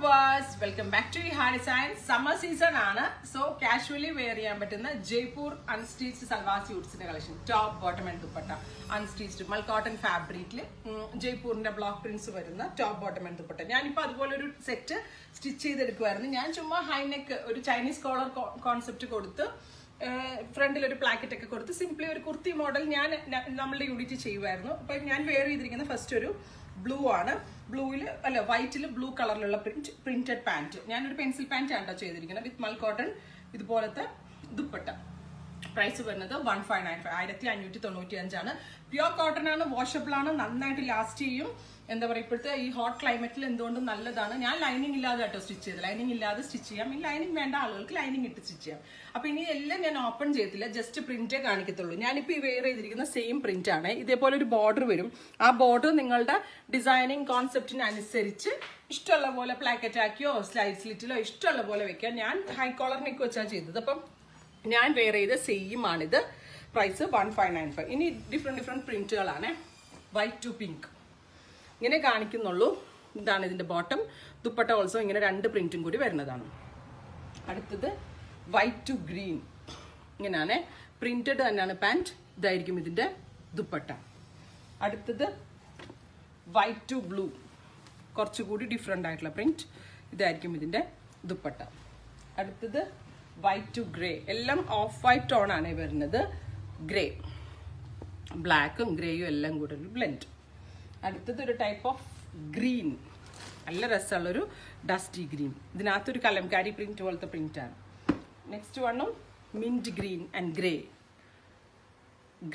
viewers, welcome back to Hard Design. Summer season ആണ്. So casually wear ചെയ്യാൻ പറ്റുന്ന Jaipur unstitched salwar സ്യൂട്ട്സിന്റെ collection. Top bottom and dupatta unstitched mul cotton ഫാബ്രിക്കിൽ ജയ്പൂരിന്റെ ബ്ലോക്ക് പ്രിന്റ്സ് വരുന്ന ടോപ്പ് ബോട്ടം ആൻഡ് ദുപ്പട്ട. ഞാനിപ്പോൾ അതുപോലെ ഒരു സെറ്റ് സ്റ്റിച്ച് ചെയ്തെടുക്കുമായിരുന്നു. ഞാൻ ചുമ്മാ ഹൈനെക്ക് ഒരു ചൈനീസ് കോളർ കോൺസെപ്റ്റ് കൊടുത്ത് ഫ്രണ്ടിൽ ഒരു പ്ലാക്കറ്റ് ഒക്കെ കൊടുത്ത് സിംപ്ലി ഒരു കുർത്തി മോഡൽ ഞാൻ നമ്മളുടെ യൂണിറ്റ് ചെയ്യുമായിരുന്നു. അപ്പൊ ഞാൻ വെയർ ചെയ്തിരിക്കുന്ന ഫസ്റ്റ് ഒരു ബ്ലൂ ആണ്. ബ്ലൂവിൽ അല്ല വൈറ്റിൽ ബ്ലൂ കളറിലുള്ള പ്രിന്റഡ് പാന്റ്. ഞാനൊരു പെൻസിൽ പാന്റ് ആണ് ചെയ്തിരിക്കുന്നത് വിത്ത് മൽ കോട്ടൺ ഇതുപോലത്തെ ദുപ്പട്ട. പ്രൈസ് വരുന്നത് 1595 1595 പ്യുവർ കോട്ടൺ ആണ്. വാഷബിൾ ആണ്, നന്നായിട്ട് ലാസ്റ്റ് ചെയ്യും. എന്താ പറയുക, ഇപ്പോഴത്തെ ഈ ഹോട്ട് ക്ലൈമറ്റിൽ എന്തുകൊണ്ടും നല്ലതാണ്. ഞാൻ ലൈനിങ് ഇല്ലാതെ കേട്ടോ സ്റ്റിച്ച് ചെയ്ത്, ലൈനിങ് ഇല്ലാതെ സ്റ്റിച്ച് ചെയ്യാം. ഈ ലൈനിങ് വേണ്ട ആളുകൾക്ക് ലൈനിങ് ഇട്ട് സ്റ്റിച്ച് ചെയ്യാം. അപ്പൊ ഇനി എല്ലാം ഞാൻ ഓപ്പൺ ചെയ്തില്ല, ജസ്റ്റ് പ്രിന്റേ കാണിക്കത്തുള്ളൂ. ഞാനിപ്പോൾ ഈ വെയർ ചെയ്തിരിക്കുന്ന സെയിം പ്രിന്റ് ആണ്. ഇതേപോലെ ഒരു ബോർഡർ വരും. ആ ബോർഡർ നിങ്ങളുടെ ഡിസൈനിങ് കോൺസെപ്റ്റിനനുസരിച്ച് ഇഷ്ടമുള്ള പോലെ പ്ലാക്കറ്റ് ആക്കിയോ സ്ലൈഡ് സ്ലിറ്റിലോ ഇഷ്ടമുള്ള പോലെ വെക്കാം. ഞാൻ ഹൈ കോളർ നെക്ക് വെച്ചാണ് ചെയ്തത്. അപ്പം ഞാൻ വെയർ ചെയ്ത സെയിം ആണിത്. പ്രൈസ് 1595. ഇനി ഡിഫറെന്റ് പ്രിന്റുകളാണ്. വൈറ്റ് ടു പിങ്ക് ഇങ്ങനെ കാണിക്കുന്നുള്ളൂ. ഇതാണ് ഇതിന്റെ ബോട്ടം. ദുപ്പട്ട ഓൾസോ ഇങ്ങനെ രണ്ട് പ്രിന്റും കൂടി വരുന്നതാണ്. അടുത്തത് വൈറ്റ് ടു ഗ്രീൻ ഇങ്ങനെയാണ്. പ്രിന്റഡ് തന്നെയാണ് പാന്റ്. ഇതായിരിക്കും ഇതിന്റെ ദുപ്പട്ട. അടുത്തത് വൈറ്റ് ടു ബ്ലൂ, കുറച്ചുകൂടി ഡിഫറെന്റ് ആയിട്ടുള്ള പ്രിന്റ്. ഇതായിരിക്കും ഇതിന്റെ ദുപ്പട്ട. അടുത്തത് വൈറ്റ് ടു ഗ്രേ, എല്ലാം ഓഫ് വൈറ്റ് ടോൺ ആണ് വരുന്നത്. ഗ്രേ, ബ്ലാക്കും ഗ്രേയും എല്ലാം കൂടെ ഒരു ബ്ലെൻഡ്. അടുത്തത് ഒരു ടൈപ്പ് ഓഫ് ഗ്രീൻ, നല്ല രസമുള്ളൊരു ഡസ്റ്റി ഗ്രീൻ. ഇതിനകത്തൊരു കലംകാരി പ്രിന്റ് പോലത്തെ പ്രിന്റ് ആണ്. നെക്സ്റ്റ് വണ്ണും മിന്റ് ഗ്രീൻ ആൻഡ് ഗ്രേ,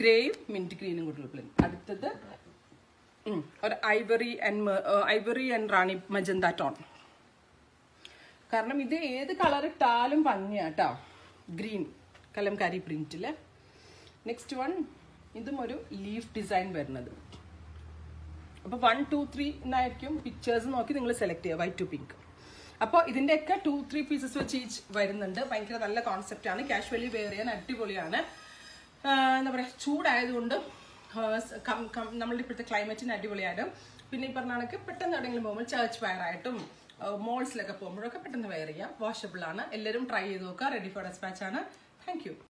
ഗ്രേയും മിന്റ് ഗ്രീനും കൂടെ ബ്ലെൻഡ്. അടുത്തത് ഒരു ivory and rani magenta tone. കാരണം ഇത് ഏത് കളർ ഇട്ടാലും ഭംഗിയാട്ടോ. ഗ്രീൻ കലംകാരി പ്രിന്റില്. നെക്സ്റ്റ് വൺ, ഇതും ഒരു ലീഫ് ഡിസൈൻ വരുന്നത്. അപ്പൊ 1, 2, 3 എന്നായിരിക്കും. പിക്ചേഴ്സ് നോക്കി നിങ്ങൾ സെലക്ട് ചെയ്യുക. White to pink. അപ്പോൾ ഇതിന്റെയൊക്കെ 2-3 പീസസ് വെച്ച് ഈച്ച് വരുന്നുണ്ട്. ഭയങ്കര നല്ല കോൺസെപ്റ്റ് ആണ്. കാഷ്വലി വെയർ ചെയ്യാൻ അടിപൊളിയാണ്. എന്താ പറയുക, ചൂടായതുകൊണ്ട് നമ്മളുടെ ഇപ്പോഴത്തെ ക്ലൈമറ്റിന് അടിപൊളിയാണ്. പിന്നെ ഈ പറഞ്ഞ കണക്ക് പെട്ടെന്ന് എവിടെയെങ്കിലും പോകുമ്പോൾ ചർച്ച് വെയർ ആയിട്ടും മോൾസിലൊക്കെ പോകുമ്പോഴൊക്കെ പെട്ടെന്ന് വെയർ ചെയ്യാം. വാഷബിൾ ആണ്. എല്ലാവരും ട്രൈ ചെയ്ത് നോക്കുക. റെഡി ഫോർ ഡെസ്പാച്ച് ആണ്. Thank you.